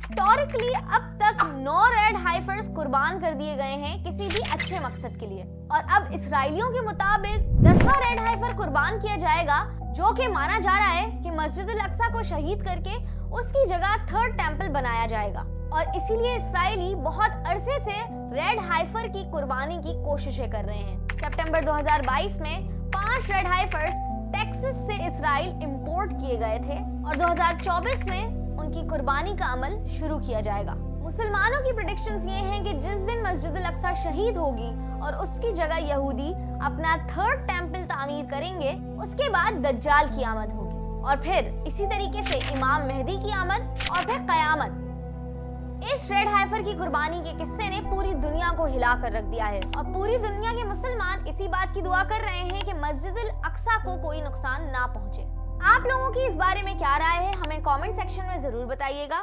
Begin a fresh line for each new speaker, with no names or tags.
Historically अब तक 9 red हाइफर्स कुर्बान कर दिए गए हैं किसी भी अच्छे मकसद के लिए, और अब इसराइलियों के मुताबिक 10वां रेड हाइफर कुर्बान किया जाएगा, जो कि माना जा रहा है कि मस्जिद अल अक्सा को शहीद करके उसकी जगह थर्ड टेंपल बनाया जाएगा। और इसीलिए इसराइली बहुत अरसे से रेड हाइफर की कुर्बानी की कोशिशें कर रहे हैं। सितंबर 2022 में 5 रेड हाइफर्स टेक्सास से इसराइल इंपोर्ट किए गए थे और 2024 में उनकी कुर्बानी का अमल शुरू किया जाएगा। मुसलमानों की प्रेडिक्शंस ये हैं कि जिस दिन मस्जिद अल अक्सा शहीद होगी और उसकी जगह यहूदी अपना थर्ड टेंपल तामीर करेंगे, उसके बाद दज्जाल की आमद होगी और फिर इसी तरीके से इमाम मेहदी की आमद और फिर कयामत। इस रेड हाइफर की कुर्बानी के किस्से ने पूरी दुनिया को हिला कर रख दिया है और पूरी दुनिया के मुसलमान इसी बात की दुआ कर रहे हैं कि मस्जिद अल अक्सा को कोई नुकसान ना पहुंचे। आप लोगों की इस बारे में क्या राय है, हमें कमेंट सेक्शन में जरूर बताइएगा।